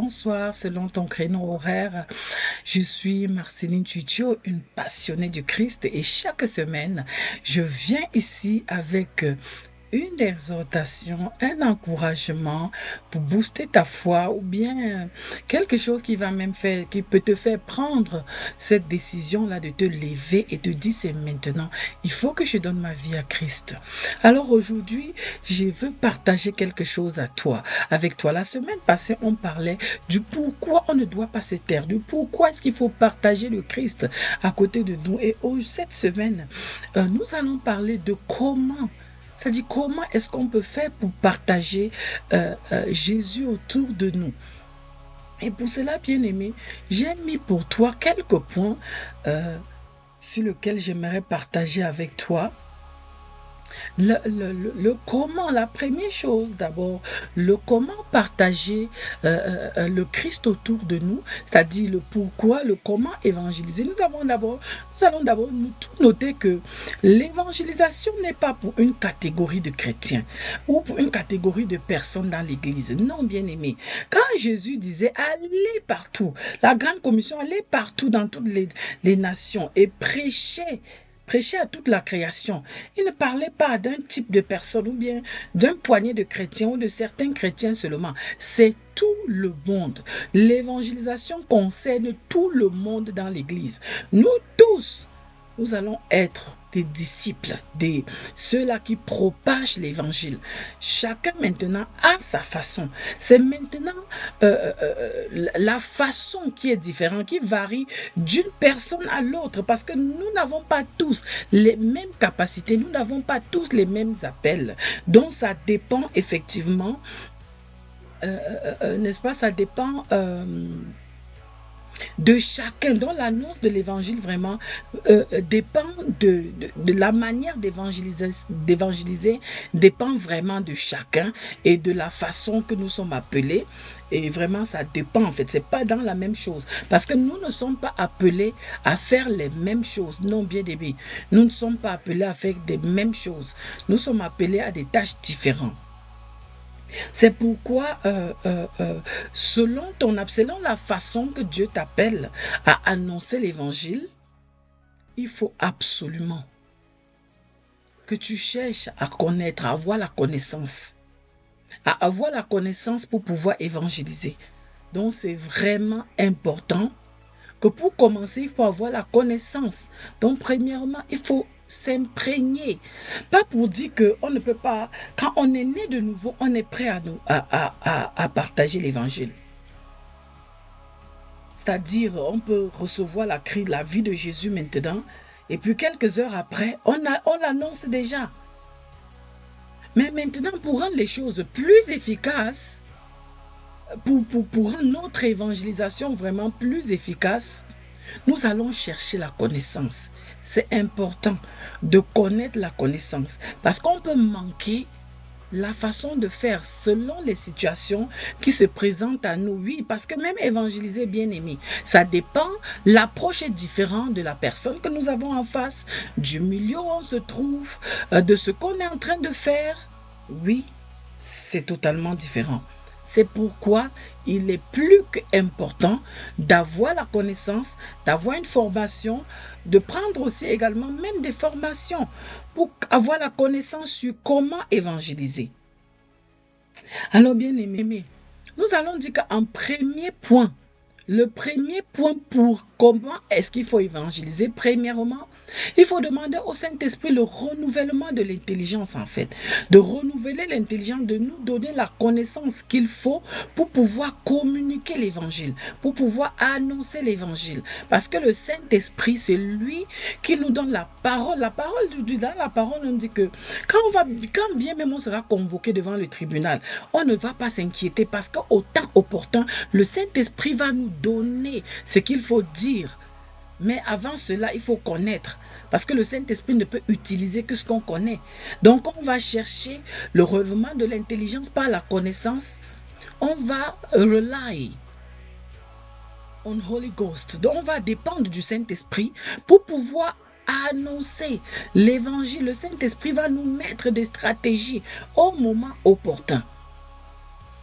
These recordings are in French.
bonsoir selon ton créneau horaire. Je suis Marceline Tuccio, une passionnée du Christ et chaque semaine, je viens ici avec une exhortation, un encouragement pour booster ta foi ou bien quelque chose qui va même faire, qui peut te faire prendre cette décision-là de te lever et te dire c'est maintenant, il faut que je donne ma vie à Christ. Alors aujourd'hui, je veux partager quelque chose avec toi. La semaine passée, on parlait du pourquoi on ne doit pas se taire, du pourquoi est-ce qu'il faut partager le Christ à côté de nous. Et cette semaine, nous allons parler de comment. C'est-à-dire comment est-ce qu'on peut faire pour partager Jésus autour de nous. Et pour cela, bien aimé, j'ai mis pour toi quelques points sur lesquels j'aimerais partager avec toi. Le comment, la première chose d'abord, le comment partager le Christ autour de nous, c'est-à-dire le pourquoi, le comment évangéliser. Nous allons d'abord tout noter que l'évangélisation n'est pas pour une catégorie de chrétiens ou pour une catégorie de personnes dans l'église. Non, bien aimé. Quand Jésus disait allez partout, la grande commission, allez partout dans toutes les nations et prêcher à toute la création. Il ne parlait pas d'un type de personne ou bien d'un poignet de chrétiens ou de certains chrétiens seulement. C'est tout le monde. L'évangélisation concerne tout le monde dans l'Église. Nous tous, nous allons être des disciples, ceux-là qui propagent l'évangile. Chacun maintenant a sa façon. C'est maintenant la façon qui est différente, qui varie d'une personne à l'autre, parce que nous n'avons pas tous les mêmes capacités, nous n'avons pas tous les mêmes appels. Donc ça dépend effectivement, n'est-ce pas, ça dépend de chacun, dont l'annonce de l'évangile vraiment dépend de la manière d'évangéliser dépend vraiment de chacun et de la façon que nous sommes appelés. Et vraiment, ça dépend en fait. C'est pas dans la même chose. Parce que nous ne sommes pas appelés à faire les mêmes choses. Non, bien aimé. Nous ne sommes pas appelés à faire des mêmes choses. Nous sommes appelés à des tâches différentes. C'est pourquoi, selon la façon que Dieu t'appelle à annoncer l'évangile, il faut absolument que tu cherches à connaître, à avoir la connaissance. À avoir la connaissance pour pouvoir évangéliser. Donc, c'est vraiment important que pour commencer, il faut avoir la connaissance. Donc, premièrement, il faut s'imprégner. Pas pour dire qu'on ne peut pas, quand on est né de nouveau, on est prêt à partager l'évangile. C'est-à-dire, on peut recevoir la vie de Jésus maintenant, et puis quelques heures après, on l'annonce déjà. Mais maintenant, pour rendre les choses plus efficaces, pour rendre notre évangélisation vraiment plus efficace, nous allons chercher la connaissance. C'est important de connaître la connaissance parce qu'on peut manquer la façon de faire selon les situations qui se présentent à nous. Oui, parce que même évangéliser, bien aimé, ça dépend, l'approche est différente de la personne que nous avons en face, du milieu où on se trouve, de ce qu'on est en train de faire. Oui, c'est totalement différent. C'est pourquoi il est plus qu'important d'avoir la connaissance, d'avoir une formation, de prendre aussi également même des formations pour avoir la connaissance sur comment évangéliser. Alors bien aimé, nous allons dire qu'en premier point, le premier point pour comment est-ce qu'il faut évangéliser, premièrement, il faut demander au Saint-Esprit le renouvellement de l'intelligence en fait, de renouveler l'intelligence, de nous donner la connaissance qu'il faut pour pouvoir communiquer l'évangile, pour pouvoir annoncer l'évangile. Parce que le Saint-Esprit, c'est lui qui nous donne la parole. La parole, dans la parole, on dit que quand bien même on sera convoqué devant le tribunal, on ne va pas s'inquiéter parce qu'au temps opportun, le Saint-Esprit va nous donner ce qu'il faut dire. Mais avant cela, il faut connaître. Parce que le Saint-Esprit ne peut utiliser que ce qu'on connaît. Donc, on va chercher le relèvement de l'intelligence par la connaissance. On va rely on Holy Ghost. Donc, on va dépendre du Saint-Esprit pour pouvoir annoncer l'évangile. Le Saint-Esprit va nous mettre des stratégies au moment opportun.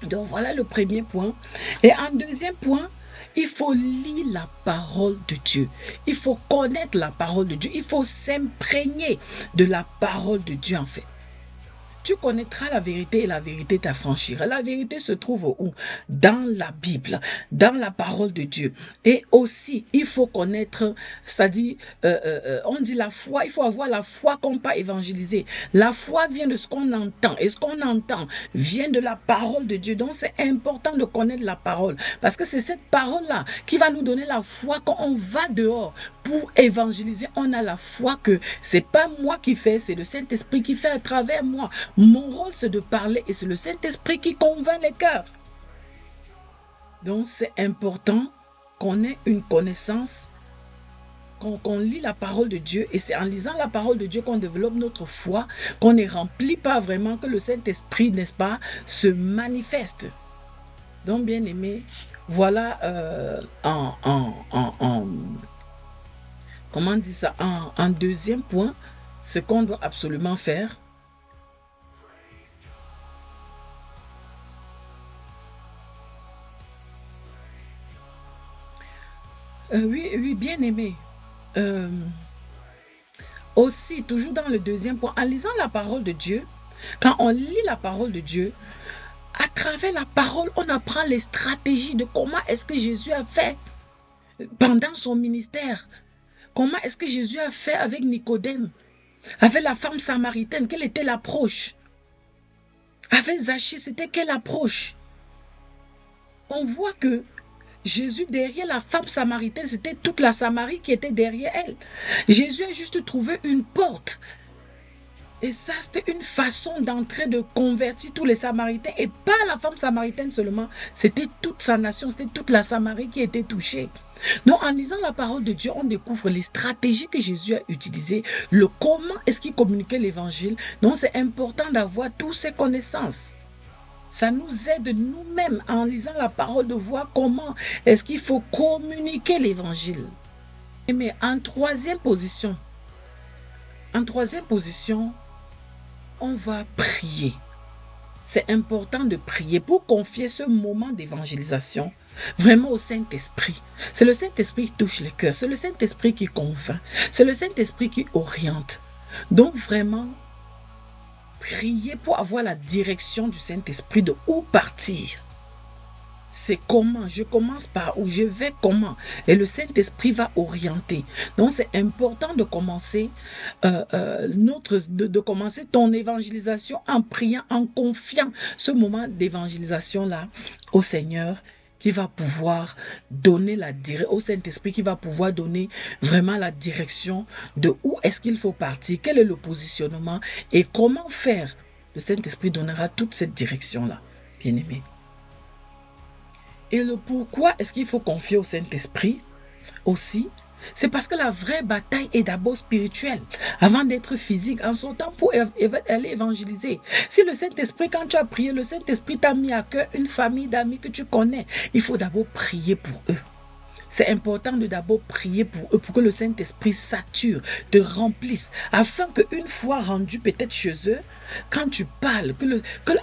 Donc voilà le premier point. Et en deuxième point, il faut lire la parole de Dieu. Il faut connaître la parole de Dieu. Il faut s'imprégner de la parole de Dieu en fait. Tu connaîtras la vérité et la vérité t'affranchira. La vérité se trouve où? Dans la Bible, dans la parole de Dieu. Et aussi, il faut connaître, c'est-à-dire, on dit la foi, il faut avoir la foi qu'on peut évangéliser. La foi vient de ce qu'on entend. Et ce qu'on entend vient de la parole de Dieu. Donc, c'est important de connaître la parole. Parce que c'est cette parole-là qui va nous donner la foi quand on va dehors pour évangéliser. On a la foi que c'est pas moi qui fais, c'est le Saint-Esprit qui fait à travers moi. Mon rôle, c'est de parler et c'est le Saint-Esprit qui convainc les cœurs. Donc, c'est important qu'on ait une connaissance, qu'on lit la parole de Dieu. Et c'est en lisant la parole de Dieu qu'on développe notre foi, qu'on ne remplit pas vraiment, que le Saint-Esprit, n'est-ce pas, se manifeste. Donc, bien aimé, voilà comment on dit ça, en deuxième point, ce qu'on doit absolument faire. Oui, bien aimé. Aussi, toujours dans le deuxième point, en lisant la parole de Dieu, quand on lit la parole de Dieu, à travers la parole, on apprend les stratégies de comment est-ce que Jésus a fait pendant son ministère. Comment est-ce que Jésus a fait avec Nicodème, avec la femme samaritaine, quelle était l'approche? Avec Zachée, c'était quelle approche? On voit que Jésus, derrière la femme samaritaine, c'était toute la Samarie qui était derrière elle. Jésus a juste trouvé une porte. Et ça, c'était une façon d'entrer, de convertir tous les Samaritains. Et pas la femme samaritaine seulement. C'était toute sa nation, c'était toute la Samarie qui était touchée. Donc, en lisant la parole de Dieu, on découvre les stratégies que Jésus a utilisées, le comment est-ce qu'il communiquait l'évangile. Donc, c'est important d'avoir toutes ces connaissances. Ça nous aide nous-mêmes en lisant la parole de voir comment est-ce qu'il faut communiquer l'évangile. Mais en troisième position, on va prier. C'est important de prier pour confier ce moment d'évangélisation vraiment au Saint-Esprit. C'est le Saint-Esprit qui touche les cœurs, c'est le Saint-Esprit qui convainc, c'est le Saint-Esprit qui oriente. Donc vraiment, prier pour avoir la direction du Saint-Esprit de où partir. C'est comment, je commence par où, je vais comment. Et le Saint-Esprit va orienter. Donc c'est important de commencer, commencer ton évangélisation en priant, en confiant ce moment d'évangélisation-là au Seigneur, qui va pouvoir donner la direction, au Saint-Esprit qui va pouvoir donner vraiment la direction de où est-ce qu'il faut partir, quel est le positionnement et comment faire. Le Saint-Esprit donnera toute cette direction-là, bien-aimé. Et le pourquoi est-ce qu'il faut confier au Saint-Esprit aussi? C'est parce que la vraie bataille est d'abord spirituelle, avant d'être physique, en son temps pour aller évangéliser. Si le Saint-Esprit, quand tu as prié, le Saint-Esprit t'a mis à cœur une famille d'amis que tu connais, il faut d'abord prier pour eux. C'est important de d'abord prier pour eux, pour que le Saint-Esprit sature, te remplisse, afin qu'une fois rendu peut-être chez eux, quand tu parles,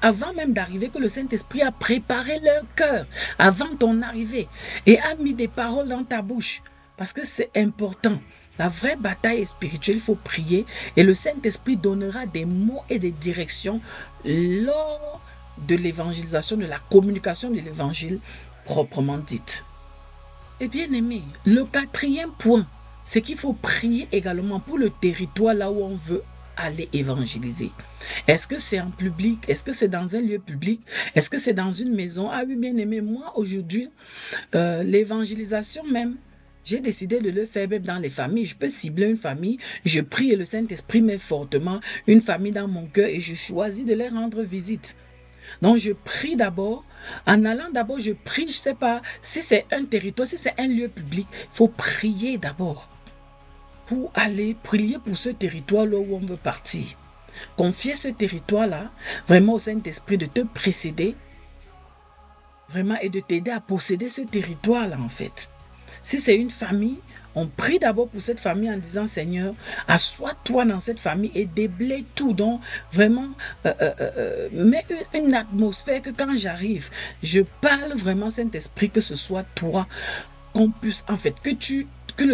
avant même d'arriver, que le Saint-Esprit a préparé leur cœur avant ton arrivée et a mis des paroles dans ta bouche. Parce que c'est important. La vraie bataille est spirituelle, il faut prier et le Saint-Esprit donnera des mots et des directions lors de l'évangélisation, de la communication de l'évangile proprement dite. Et bien aimé, le quatrième point, c'est qu'il faut prier également pour le territoire là où on veut aller évangéliser. Est-ce que c'est en public? Est-ce que c'est dans un lieu public? Est-ce que c'est dans une maison? Ah oui, bien aimé, moi aujourd'hui, l'évangélisation même, j'ai décidé de le faire même dans les familles. Je peux cibler une famille, je prie et le Saint-Esprit met fortement une famille dans mon cœur et je choisis de leur rendre visite. Donc je prie d'abord, en allant d'abord je prie, je ne sais pas si c'est un territoire, si c'est un lieu public, il faut prier d'abord pour aller prier pour ce territoire là où on veut partir. Confier ce territoire-là vraiment au Saint-Esprit de te précéder vraiment et de t'aider à posséder ce territoire-là en fait. Si c'est une famille, On prie d'abord pour cette famille en disant, Seigneur, assois-toi dans cette famille et déblaye tout. Donc, vraiment, mets une atmosphère que quand j'arrive, je parle vraiment, Saint-Esprit, que ce soit toi, qu'on puisse, en fait,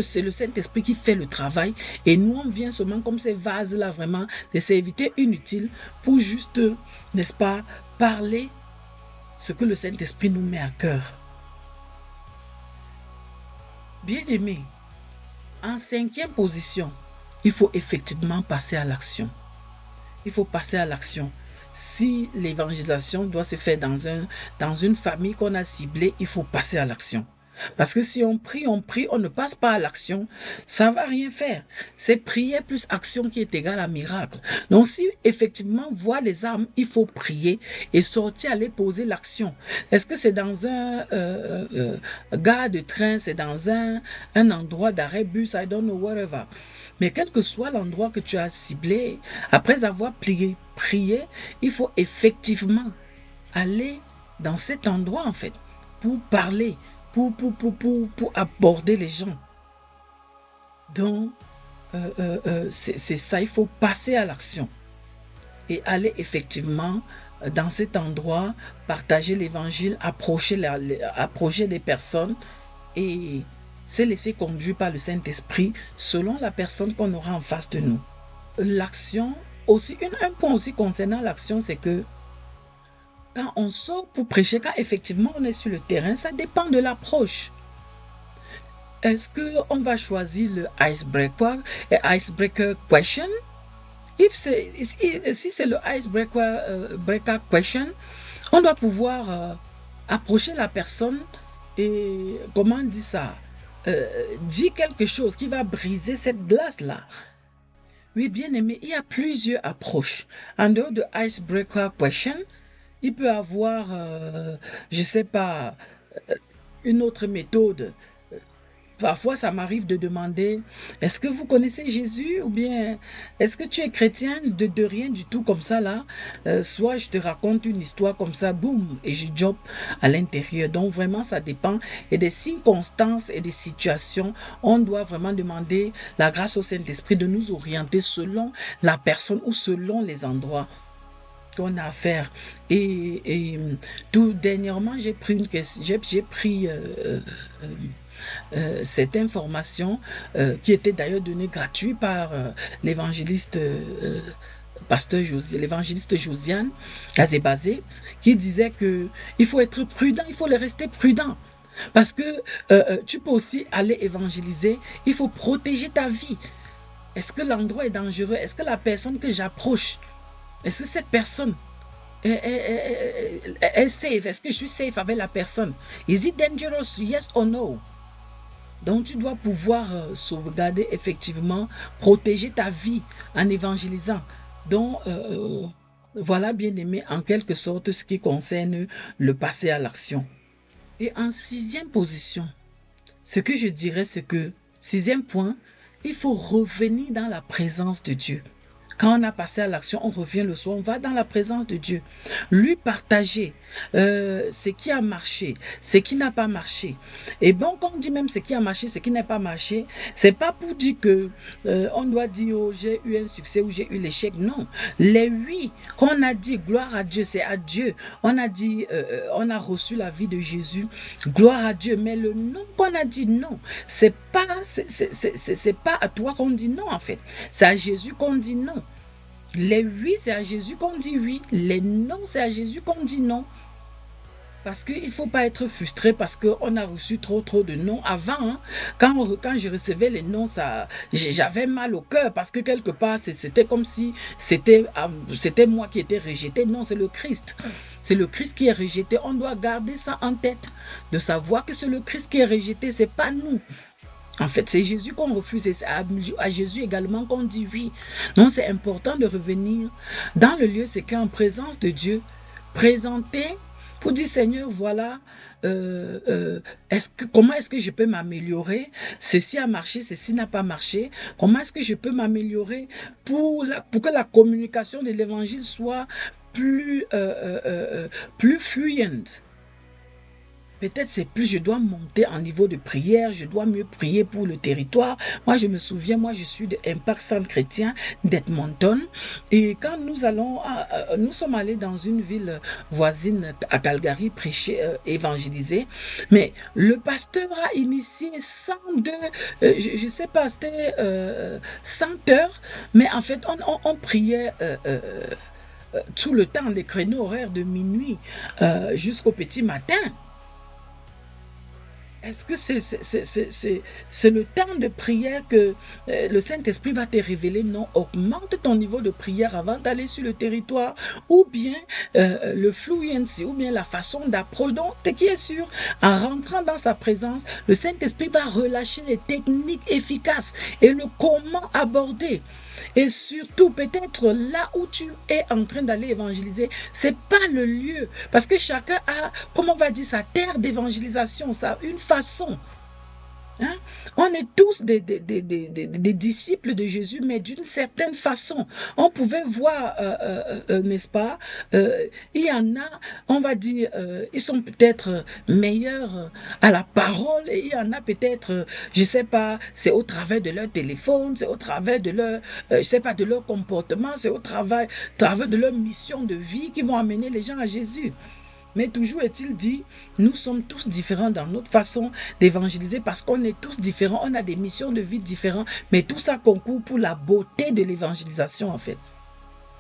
c'est le Saint-Esprit qui fait le travail et nous, on vient seulement comme ces vases-là, vraiment, des serviteurs inutiles pour juste, n'est-ce pas, parler ce que le Saint-Esprit nous met à cœur. Bien-aimé, en 5e position, il faut effectivement passer à l'action. Il faut passer à l'action. Si l'évangélisation doit se faire dans une famille qu'on a ciblée, il faut passer à l'action. Parce que si on prie, on ne passe pas à l'action, ça ne va rien faire. C'est prière plus action qui est égal à miracle. Donc si effectivement voit les âmes, il faut prier et sortir, aller poser l'action. Est-ce que c'est dans un gare de train, c'est dans un endroit d'arrêt bus, I don't know, whatever. Mais quel que soit l'endroit que tu as ciblé, après avoir prié, il faut effectivement aller dans cet endroit en fait, pour parler, pour aborder les gens. Donc, c'est ça, il faut passer à l'action et aller effectivement dans cet endroit, partager l'évangile, approcher des personnes et se laisser conduire par le Saint-Esprit selon la personne qu'on aura en face de nous. L'action, aussi, un point aussi concernant l'action, c'est que quand on sort pour prêcher, quand effectivement on est sur le terrain, ça dépend de l'approche. Est-ce qu'on va choisir le icebreaker question? Si c'est le icebreaker question, on doit pouvoir approcher la personne et, comment on dit ça, dire quelque chose qui va briser cette glace-là. Oui, bien aimé, il y a plusieurs approches. En dehors de icebreaker question, il peut avoir, je ne sais pas, une autre méthode. Parfois, ça m'arrive de demander, est-ce que vous connaissez Jésus ou bien est-ce que tu es chrétien de rien du tout comme ça là? Soit je te raconte une histoire comme ça, boum, et je job à l'intérieur. Donc vraiment, ça dépend. Et des circonstances et des situations, on doit vraiment demander la grâce au Saint-Esprit de nous orienter selon la personne ou selon les endroits qu'on a à faire. Et tout dernièrement, j'ai pris cette information qui était d'ailleurs donnée gratuite par l'évangéliste pasteur l'évangéliste Josiane Azebazé, qui disait que il faut être prudent, il faut rester prudent. Parce que tu peux aussi aller évangéliser, il faut protéger ta vie. Est-ce que l'endroit est dangereux? Est-ce que la personne que j'approche, est-ce que cette personne est safe? Est-ce que je suis safe avec la personne? Is it dangerous? Yes or no? Donc tu dois pouvoir sauvegarder effectivement, protéger ta vie en évangélisant. Donc voilà, bien aimé, en quelque sorte ce qui concerne le passer à l'action. Et en 6e position, ce que je dirais, c'est que 6e point, il faut revenir dans la présence de Dieu. Quand on a passé à l'action, on revient le soir, on va dans la présence de Dieu. Lui partager ce qui a marché, ce qui n'a pas marché. Et bon, quand on dit même ce qui a marché, ce qui n'a pas marché, c'est pas pour dire que on doit dire oh, j'ai eu un succès ou j'ai eu l'échec. Non, les oui qu'on a dit gloire à Dieu, c'est à Dieu. On a dit, on a reçu la vie de Jésus, gloire à Dieu. Mais le non qu'on a dit non, c'est pas à toi qu'on dit non en fait. C'est à Jésus qu'on dit non. Les oui, c'est à Jésus qu'on dit oui. Les non, c'est à Jésus qu'on dit non. Parce qu'il ne faut pas être frustré parce qu'on a reçu trop de non. Avant, hein, quand je recevais les non, j'avais mal au cœur parce que quelque part, c'était comme si c'était moi qui étais rejeté. Non, c'est le Christ. C'est le Christ qui est rejeté. On doit garder ça en tête, de savoir que c'est le Christ qui est rejeté, ce n'est pas nous. En fait, c'est Jésus qu'on refuse et c'est à Jésus également qu'on dit oui. Donc, c'est important de revenir dans le lieu, c'est qu'en présence de Dieu, présenter pour dire Seigneur, voilà, comment est-ce que je peux m'améliorer? Ceci a marché, ceci n'a pas marché. Comment est-ce que je peux m'améliorer pour que la communication de l'évangile soit plus fluide? Peut-être c'est plus, je dois monter en niveau de prière, je dois mieux prier pour le territoire. Moi, je me souviens, moi, je suis de Impact Centre Chrétien d'Edmonton. Et quand nous sommes allés dans une ville voisine à Calgary prêcher, évangéliser. Mais le pasteur a initié 102, je ne sais pas, c'était 100 heures. Mais en fait, on priait tout le temps, les créneaux horaires de minuit jusqu'au petit matin. Est-ce que c'est le temps de prière que le Saint-Esprit va te révéler? Non, augmente ton niveau de prière avant d'aller sur le territoire, ou bien le fluency, ou bien la façon d'approche. Donc, ce qui est sûr, en rentrant dans sa présence, le Saint-Esprit va relâcher les techniques efficaces et le comment aborder. Et surtout, peut-être là où tu es en train d'aller évangéliser, c'est pas le lieu. Parce que chacun a, comment on va dire, sa terre d'évangélisation, ça, une façon. Hein? On est tous des disciples de Jésus, mais d'une certaine façon. On pouvait voir, n'est-ce pas, il y en a, on va dire, ils sont peut-être meilleurs à la parole, et il y en a peut-être, je sais pas, c'est au travers de leur téléphone, c'est au travers de leur, je sais pas, de leur comportement, c'est au travers de leur mission de vie qui vont amener les gens à Jésus. Mais toujours est-il dit, nous sommes tous différents dans notre façon d'évangéliser parce qu'on est tous différents, on a des missions de vie différentes, mais tout ça concourt pour la beauté de l'évangélisation en fait.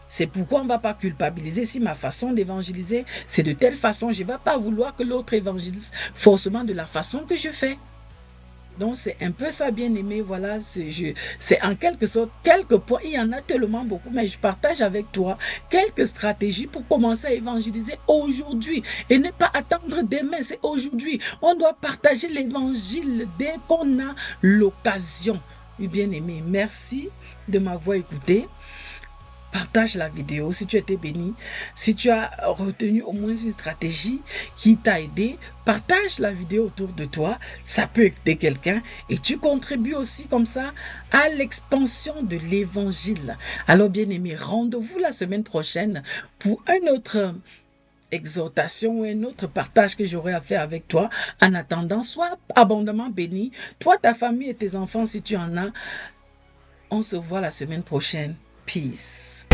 C'est pourquoi on ne va pas culpabiliser si ma façon d'évangéliser, c'est de telle façon, je ne vais pas vouloir que l'autre évangélise forcément de la façon que je fais. Donc, c'est un peu ça, bien aimé. Voilà, c'est en quelque sorte, quelques points. Il y en a tellement beaucoup, mais je partage avec toi quelques stratégies pour commencer à évangéliser aujourd'hui. Et ne pas attendre demain, c'est aujourd'hui. On doit partager l'évangile dès qu'on a l'occasion. Bien aimé, merci de m'avoir écouté. Partage la vidéo si tu étais béni, si tu as retenu au moins une stratégie qui t'a aidé, partage la vidéo autour de toi, ça peut aider quelqu'un et tu contribues aussi comme ça à l'expansion de l'évangile. Alors bien aimé, rendez-vous la semaine prochaine pour un autre exhortation ou un autre partage que j'aurai à faire avec toi. En attendant, sois abondamment béni, toi, ta famille et tes enfants si tu en as. On se voit la semaine prochaine. Peace.